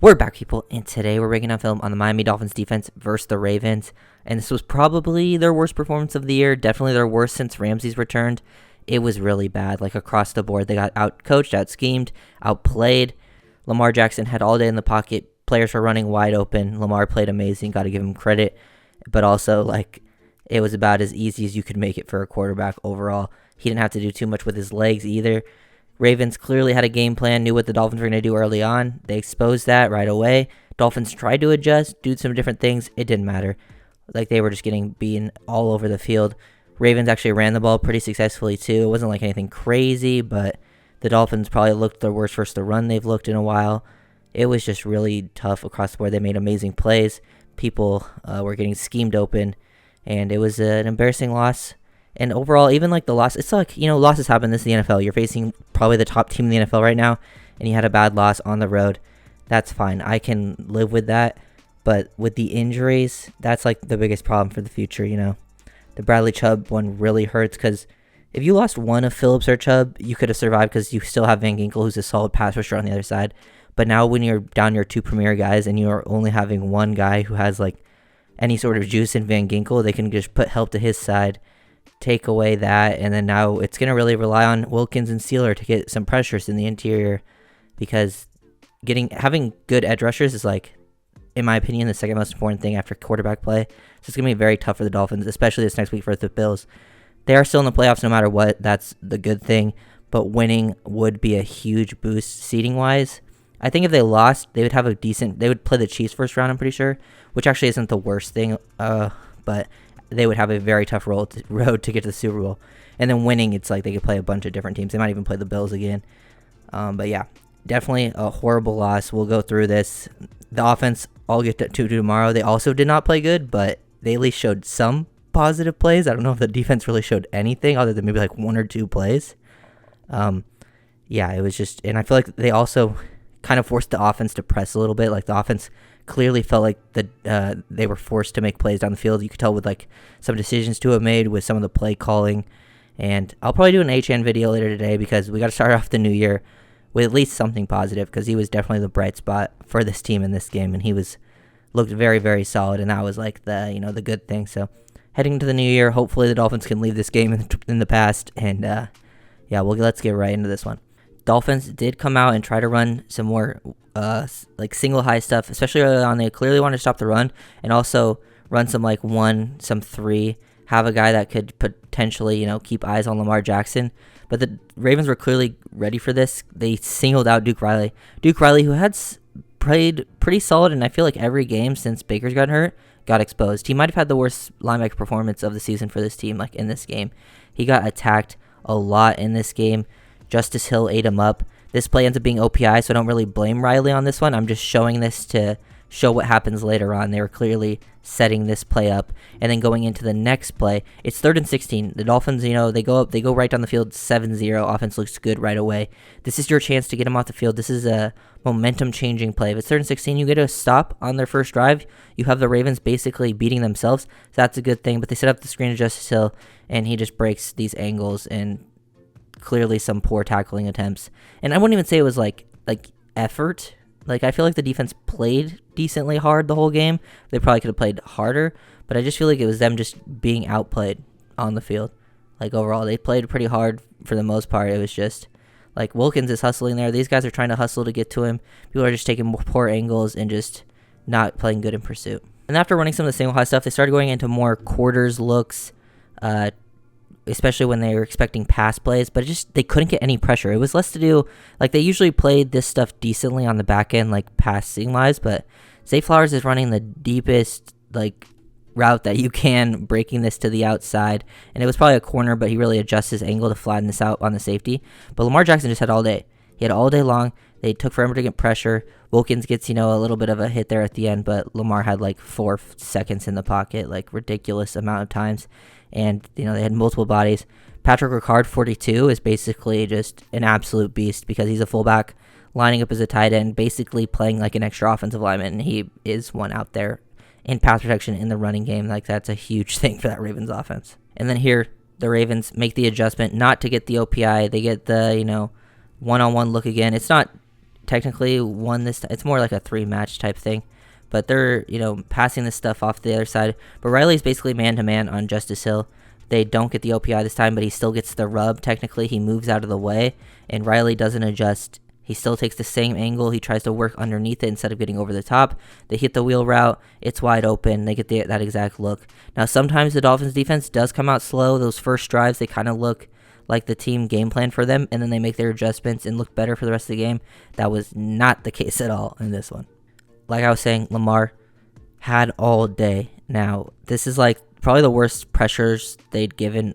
We're back, people, and today we're breaking down film on the Miami Dolphins defense versus the Ravens. And this was probably their worst performance of the year, definitely their worst since Ramsey's returned. It was really bad, like across the board. They got out-coached, out-schemed, outplayed. Lamar Jackson had all day in the pocket. Players were running wide open. Lamar played amazing, got to give him credit. But also, it was about as easy as you could make it for a quarterback overall. He didn't have to do too much with his legs either. Ravens clearly had a game plan, knew what the Dolphins were going to do early on. They exposed that right away. Dolphins tried to adjust, do some different things. It didn't matter. They were just getting beaten all over the field. Ravens actually ran the ball pretty successfully too. It wasn't like anything crazy, but the Dolphins probably looked their worst versus the run they've looked in a while. It was just really tough across the board. They made amazing plays. People were getting schemed open, and it was an embarrassing loss. And overall, even the loss, it's losses happen. This is the NFL. You're facing probably the top team in the NFL right now, and you had a bad loss on the road. That's fine. I can live with that. But with the injuries, that's the biggest problem for the future, The Bradley Chubb one really hurts because if you lost one of Phillips or Chubb, you could have survived because you still have Van Ginkel, who's a solid pass rusher on the other side. But now when you're down your two premier guys and you're only having one guy who has any sort of juice in Van Ginkel, they can just put help to his side, take away that, and then now it's going to really rely on Wilkins and Sealer to get some pressures in the interior, because having good edge rushers is in my opinion, the second most important thing after quarterback play. So it's going to be very tough for the Dolphins, especially this next week for the Bills. They are still in the playoffs no matter what. That's the good thing, but winning would be a huge boost seeding wise. I think if they lost, they would have they would play the Chiefs first round, I'm pretty sure, which actually isn't the worst thing, but they would have a very tough road to get to the Super Bowl. And then winning, it's they could play a bunch of different teams. They might even play the Bills again. But yeah, definitely a horrible loss. We'll go through this. The offense, I'll get to tomorrow. They also did not play good, but they at least showed some positive plays. I don't know if the defense really showed anything other than maybe one or two plays. Yeah, it was just, and I feel they also kind of forced the offense to press a little bit. The offense clearly felt they were forced to make plays down the field. You could tell with some decisions to have made with some of the play calling. And I'll probably do an HN video later today because we got to start off the new year with at least something positive, because he was definitely the bright spot for this team in this game, and he looked very, very solid, and that was the good thing. So heading into the new year, hopefully the Dolphins can leave this game in the past, and let's get right into this one. Dolphins did come out and try to run some more single high stuff, especially early on. They clearly wanted to stop the run and also run some some three, have a guy that could potentially keep eyes on Lamar Jackson. But the Ravens were clearly ready for this. They singled out Duke Riley, who had played pretty solid, and I feel every game since Baker's got hurt got exposed. He might have had the worst linebacker performance of the season for this team. In this game, he got attacked a lot in this game. Justice Hill ate him up. This play ends up being OPI, so I don't really blame Riley on this one. I'm just showing this to show what happens later on. They were clearly setting this play up, and then going into the next play, it's 3rd and 16. The Dolphins, they go right down the field, 7-0. Offense looks good right away. This is your chance to get them off the field. This is a momentum-changing play. If it's 3rd and 16, you get a stop on their first drive. You have the Ravens basically beating themselves. So that's a good thing, but they set up the screen to Justice Hill, and he just breaks these angles, and clearly some poor tackling attempts. And I wouldn't even say it was effort. I feel the defense played decently hard the whole game. They probably could have played harder, but I just feel it was them just being outplayed on the field. Overall, they played pretty hard for the most part. It was just Wilkins is hustling there. These guys are trying to hustle to get to him. People are just taking poor angles and just not playing good in pursuit. And after running some of the single high stuff, they started going into more quarters looks, especially when they were expecting pass plays, but they couldn't get any pressure. It was less to do, they usually played this stuff decently on the back end, passing wise, but Zay Flowers is running the deepest, route that you can, breaking this to the outside, and it was probably a corner, but he really adjusts his angle to flatten this out on the safety. But Lamar Jackson just had all day. He had all day long. They took forever to get pressure. Wilkins gets, a little bit of a hit there at the end, but Lamar had 4 seconds in the pocket, ridiculous amount of times. And, they had multiple bodies. Patrick Ricard, 42, is basically just an absolute beast because he's a fullback, lining up as a tight end, basically playing an extra offensive lineman. And he is one out there in pass protection in the running game. That's a huge thing for that Ravens offense. And then here, the Ravens make the adjustment not to get the OPI. They get the, one-on-one look again. It's not technically won this. It's more like a 3-match type thing. But they're, passing this stuff off to the other side. But Riley's basically man-to-man on Justice Hill. They don't get the OPI this time, but he still gets the rub, technically. He moves out of the way, and Riley doesn't adjust. He still takes the same angle. He tries to work underneath it instead of getting over the top. They hit the wheel route. It's wide open. They get that exact look. Now, sometimes the Dolphins' defense does come out slow. Those first drives, they kind of look like the team game plan for them, and then they make their adjustments and look better for the rest of the game. That was not the case at all in this one. Like I was saying, Lamar had all day. Now, this is like probably the worst pressures they'd given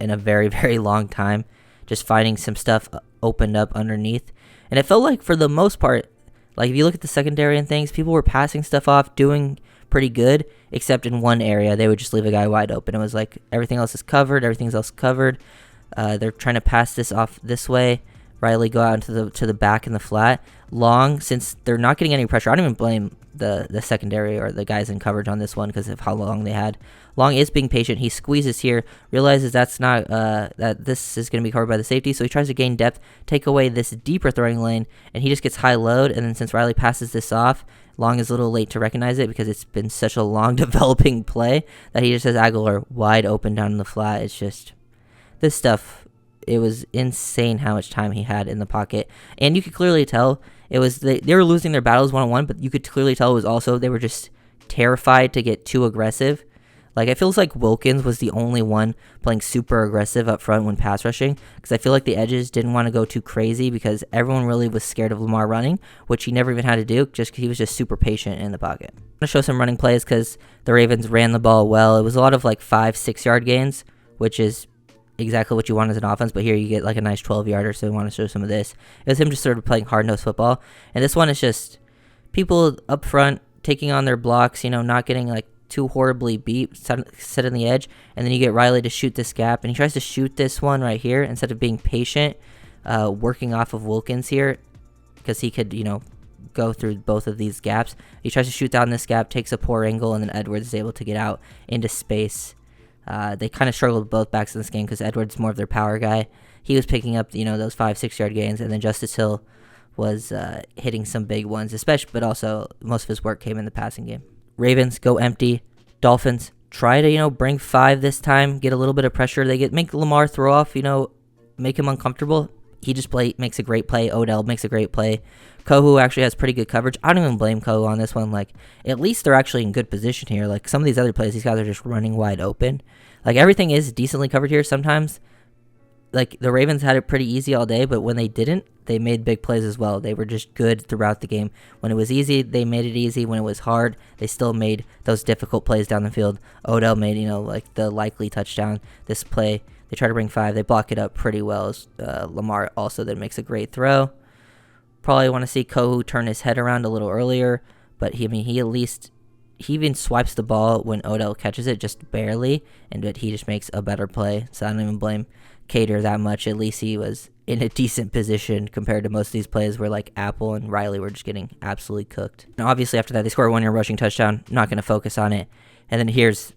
in a very, very long time. Just finding some stuff opened up underneath. And it felt like for the most part, like if you look at the secondary and things, people were passing stuff off, doing pretty good, except in one area. They would just leave a guy wide open. It was like everything else is covered, everything's else covered. They're trying to pass this off this way. Riley go out into the back in the flat. Long, since they're not getting any pressure, I don't even blame the secondary or the guys in coverage on this one because of how long they had. Long is being patient. He squeezes here, realizes that's not that this is going to be covered by the safety, so he tries to gain depth, take away this deeper throwing lane, and he just gets high load. And then since Riley passes this off, Long is a little late to recognize it because it's been such a long developing play that he just has Aguilar wide open down in the flat. It's just this stuff. It was insane how much time he had in the pocket, and you could clearly tell it was they were losing their battles 1-on-1, but you could clearly tell it was also they were just terrified to get too aggressive. Like, it feels like Wilkins was the only one playing super aggressive up front when pass rushing, because I feel like the edges didn't want to go too crazy because everyone really was scared of Lamar running, which he never even had to do just because he was just super patient in the pocket. I'm going to show some running plays because the Ravens ran the ball well. It was a lot of like 5-6 yard gains, which is exactly what you want as an offense, but here you get like a nice 12-yarder, so we want to show some of this. It was him just sort of playing hard-nosed football, and this one is just people up front taking on their blocks, not getting like too horribly beat, set on the edge, and then you get Riley to shoot this gap, and he tries to shoot this one right here instead of being patient, working off of Wilkins here, because he could, go through both of these gaps. He tries to shoot down this gap, takes a poor angle, and then Edwards is able to get out into space. They kind of struggled with both backs in this game because Edwards is more of their power guy. He was picking up, those 5-6 yard gains, and then Justice Hill was hitting some big ones, but also most of his work came in the passing game. Ravens go empty. Dolphins try to, bring 5 this time, get a little bit of pressure. They make Lamar throw off, make him uncomfortable. He just makes a great play. Odell makes a great play. Kohu actually has pretty good coverage. I don't even blame Kohu on this one. Like, at least they're actually in good position here. Like, some of these other plays, these guys are just running wide open. Like, everything is decently covered here sometimes. Like, the Ravens had it pretty easy all day, but when they didn't, they made big plays as well. They were just good throughout the game. When it was easy, they made it easy. When it was hard, they still made those difficult plays down the field. Odell made, like the likely touchdown. This play, they try to bring 5. They block it up pretty well. Lamar also then makes a great throw. Probably want to see Kohu turn his head around a little earlier, but he even swipes the ball when Odell catches it, just barely, but he just makes a better play. So I don't even blame Cater that much. At least he was in a decent position compared to most of these plays where like Apple and Riley were just getting absolutely cooked. And obviously after that, they score a 1-yard rushing touchdown. Not going to focus on it. And then here's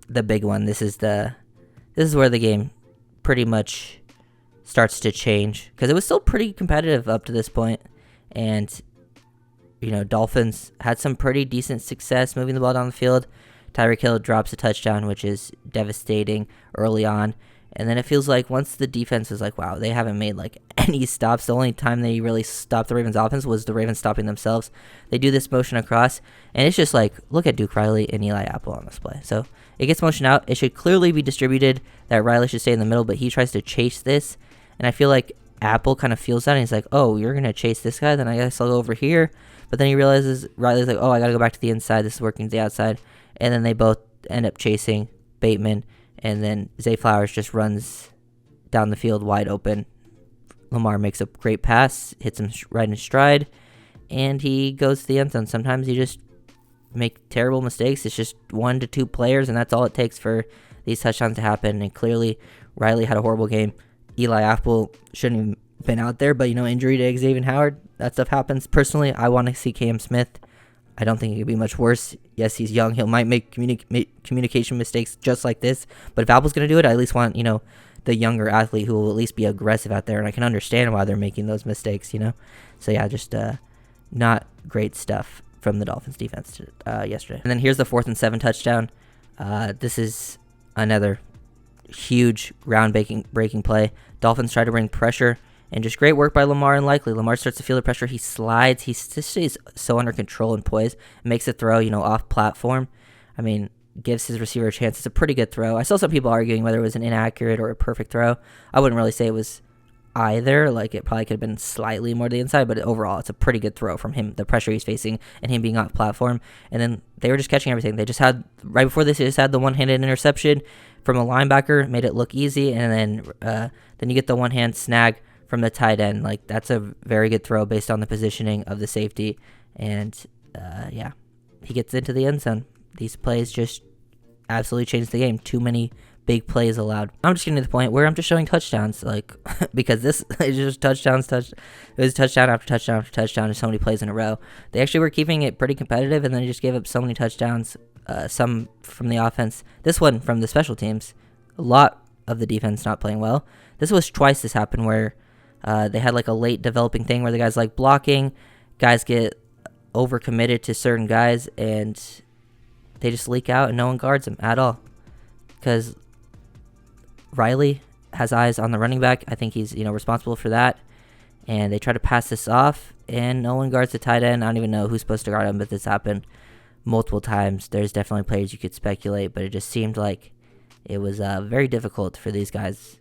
the big one. This is where the game pretty much starts to change because it was still pretty competitive up to this point, and Dolphins had some pretty decent success moving the ball down the field. Tyreek Hill drops a touchdown, which is devastating early on, and then it feels like once the defense was like, wow, they haven't made like any stops. The only time they really stopped the Ravens offense was the Ravens stopping themselves. They do this motion across, and it's just like, look at Duke Riley and Eli Apple on this play. So it gets motion out. It should clearly be distributed that Riley should stay in the middle, but he tries to chase this. And I feel like Apple kind of feels that, and he's like, oh, you're going to chase this guy? Then I guess I'll go over here. But then he realizes, Riley's like, oh, I got to go back to the inside. This is working to the outside. And then they both end up chasing Bateman. And then Zay Flowers just runs down the field wide open. Lamar makes a great pass, hits him right in stride, and he goes to the end zone. Sometimes you just make terrible mistakes. It's just 1 to 2 players, and that's all it takes for these touchdowns to happen. And clearly, Riley had a horrible game. Eli Apple shouldn't have been out there, but injury to Xavier Howard, that stuff happens. Personally, I want to see Cam Smith. I don't think it could be much worse. Yes, he's young. He might make communication mistakes just like this, but if Apple's going to do it, I at least want, the younger athlete who will at least be aggressive out there, and I can understand why they're making those mistakes, So yeah, just not great stuff from the Dolphins defense yesterday. And then here's the 4th and 7 touchdown. This is another huge ground-breaking play. Dolphins try to bring pressure, and just great work by Lamar and Likely. Lamar starts to feel the pressure. He slides. He just stays so under control and poised. Makes a throw, off platform. I mean, gives his receiver a chance. It's a pretty good throw. I saw some people arguing whether it was an inaccurate or a perfect throw. I wouldn't really say it was either. Like, it probably could have been slightly more to the inside, but overall, it's a pretty good throw from him, the pressure he's facing, and him being off platform. And then they were just catching everything. They just had, right before this, they just had the one-handed interception from a linebacker, made it look easy, and then you get the one-hand snag from the tight end. Like, that's a very good throw based on the positioning of the safety. And, he gets into the end zone. These plays just absolutely changed the game. Too many big plays allowed. I'm just getting to the point where I'm just showing touchdowns, like, because this is just it was touchdown after touchdown after touchdown, and so many plays in a row. They actually were keeping it pretty competitive, and then they just gave up so many touchdowns, some from the offense, this one from the special teams, a lot of the defense not playing well. This was twice this happened where they had like a late developing thing where the guys like blocking, guys get overcommitted to certain guys, and they just leak out and no one guards them at all. Because Riley has eyes on the running back. I think he's, responsible for that. And they try to pass this off, and no one guards the tight end. I don't even know who's supposed to guard him, but this happened multiple times. There's definitely players you could speculate, but it just seemed like it was very difficult for these guys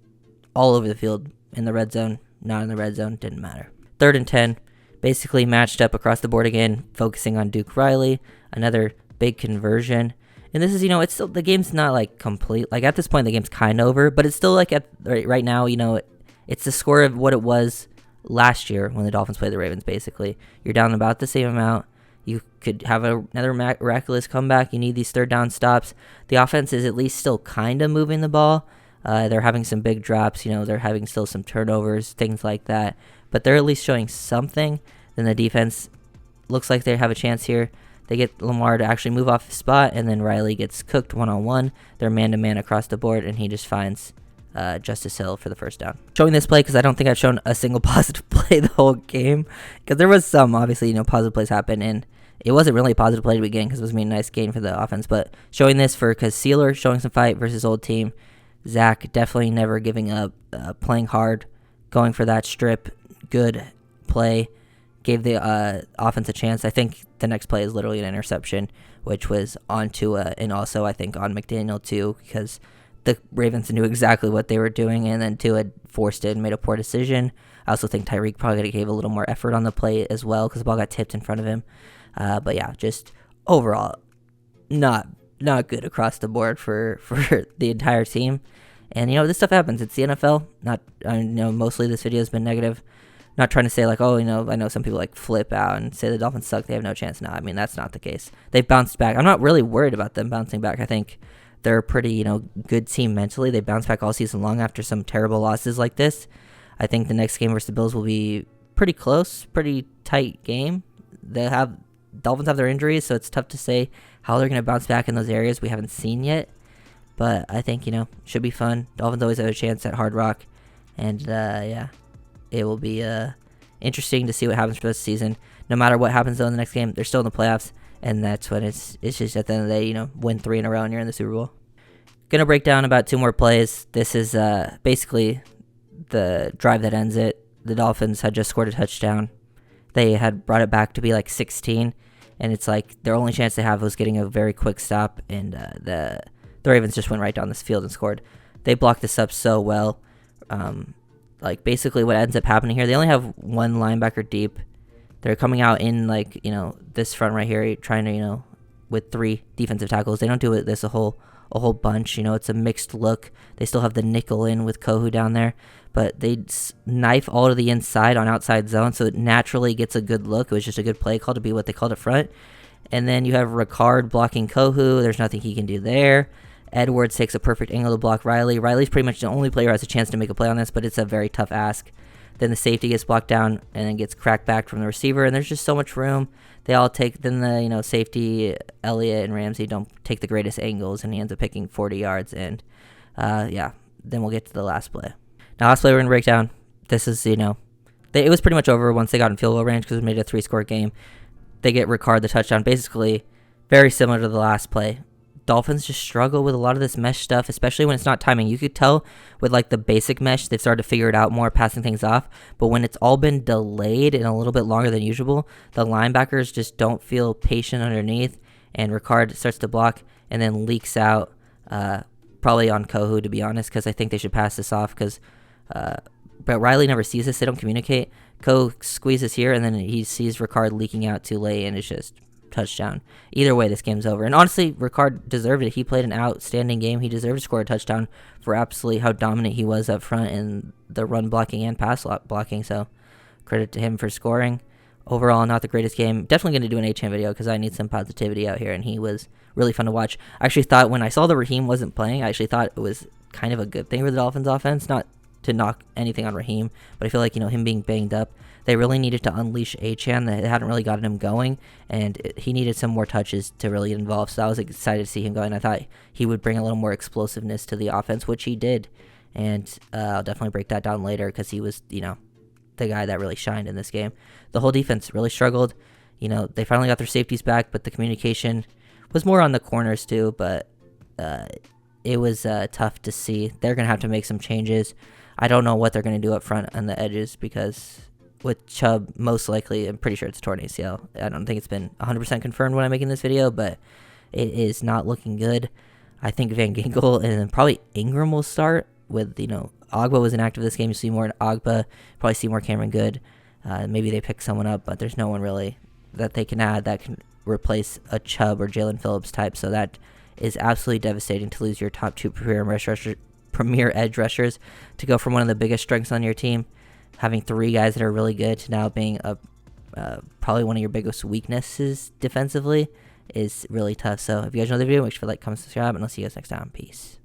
all over the field. In the red zone, not in the red zone, didn't matter. 3rd and 10, basically matched up across the board again, focusing on Duke Riley. Another big conversion. And this is, it's still, the game's not like complete. Like, at this point, the game's kind of over, but it's still like right now, it's the score of what it was last year when the Dolphins played the Ravens, basically. You're down about the same amount. You could have another miraculous comeback. You need these 3rd down stops. The offense is at least still kind of moving the ball. They're having some big drops. They're having still some turnovers, things like that. But they're at least showing something. Then the defense looks like they have a chance here. They get Lamar to actually move off his spot, and then Riley gets cooked one-on-one. They're man-to-man across the board, and he just finds Justice Hill for the first down. Showing this play because I don't think I've shown a single positive play the whole game. Because there was some, obviously, positive plays happen, and it wasn't really a positive play to begin because it was a nice gain for the offense. But showing this because Sealer showing some fight versus old team. Zach definitely never giving up, playing hard, going for that strip, good play. Gave the offense a chance. I think the next play is literally an interception, which was on Tua and also I think on McDaniel too, because the Ravens knew exactly what they were doing, and then Tua forced it and made a poor decision. I also think Tyreek probably gave a little more effort on the play as well because the ball got tipped in front of him. But yeah, just overall, not good across the board for the entire team. And this stuff happens. It's the NFL. Mostly this video has been negative. Not trying to say like, I know some people like flip out and say the Dolphins suck, they have no chance. No, that's not the case. They've bounced back. I'm not really worried about them bouncing back. I think they're a pretty, good team mentally. They bounced back all season long after some terrible losses like this. I think the next game versus the Bills will be pretty close, pretty tight game. Dolphins have their injuries, so it's tough to say how they're going to bounce back in those areas we haven't seen yet. But I think, should be fun. Dolphins always have a chance at Hard Rock. And, it will be interesting to see what happens for this season. No matter what happens, though, in the next game, they're still in the playoffs. And that's when it's just at the end of the day, win 3 in a row and you're in the Super Bowl. Going to break down about 2 more plays. This is basically the drive that ends it. The Dolphins had just scored a touchdown. They had brought it back to be like 16. And it's like their only chance they have was getting a very quick stop. And the Ravens just went right down this field and scored. They blocked this up so well. Like, basically what ends up happening here, they only have one linebacker deep. They're coming out in, like, this front right here, trying to, with 3 defensive tackles. They don't do this a whole bunch. It's a mixed look. They still have the nickel in with Kohu down there. But they knife all to the inside on outside zone, so it naturally gets a good look. It was just a good play call to be what they called it front. And then you have Ricard blocking Kohu. There's nothing he can do there. Edwards takes a perfect angle to block Riley. Riley's pretty much the only player who has a chance to make a play on this, but it's a very tough ask. Then the safety gets blocked down and then gets cracked back from the receiver, and there's just so much room. They all take, then the, safety, Elliott and Ramsey don't take the greatest angles, and he ends up picking 40 yards. And, then we'll get to the last play. Now, last play we're going to break down. This is, it was pretty much over once they got in field goal range because it made it a 3-score game. They get Ricard the touchdown. Basically, very similar to the last play. Dolphins just struggle with a lot of this mesh stuff, especially when it's not timing. You could tell with like the basic mesh, they've started to figure it out more, passing things off. But when it's all been delayed and a little bit longer than usual, the linebackers just don't feel patient underneath, and Ricard starts to block and then leaks out, probably on Kohu, to be honest, because I think they should pass this off because but Riley never sees this. They don't communicate. Kohu squeezes here, and then he sees Ricard leaking out too late, and it's just touchdown. Either way, this game's over. And honestly, Ricard deserved it. He played an outstanding game. He deserved to score a touchdown for absolutely how dominant he was up front in the run blocking and pass blocking. So credit to him for scoring. Overall, not the greatest game. Definitely going to do an H-Chan video because I need some positivity out here, and he was really fun to watch. I actually thought when I saw that Raheem wasn't playing, I actually thought it was kind of a good thing for the Dolphins offense. Not to knock anything on Raheem, but I feel like, him being banged up, they really needed to unleash H-Chan. They hadn't really gotten him going, and he needed some more touches to really get involved. So I was excited to see him going. I thought he would bring a little more explosiveness to the offense, which he did. And I'll definitely break that down later because he was, the guy that really shined in this game. The whole defense really struggled. They finally got their safeties back, but the communication was more on the corners too. But it was tough to see. They're going to have to make some changes. I don't know what they're going to do up front on the edges because with Chubb, most likely, I'm pretty sure it's a torn ACL. I don't think it's been 100% confirmed when I'm making this video, but it is not looking good. I think Van Ginkel and then probably Ingram will start with, Ogba was inactive this game. You see more in Ogba, probably see more Cameron Good. Maybe they pick someone up, but there's no one really that they can add that can replace a Chubb or Jalen Phillips type. So that is absolutely devastating to lose your top 2 premier edge rushers to go from one of the biggest strengths on your team, having 3 guys that are really good, to now being probably one of your biggest weaknesses defensively is really tough. So if you guys know the video, make sure to like, comment, subscribe, and I'll see you guys next time. Peace.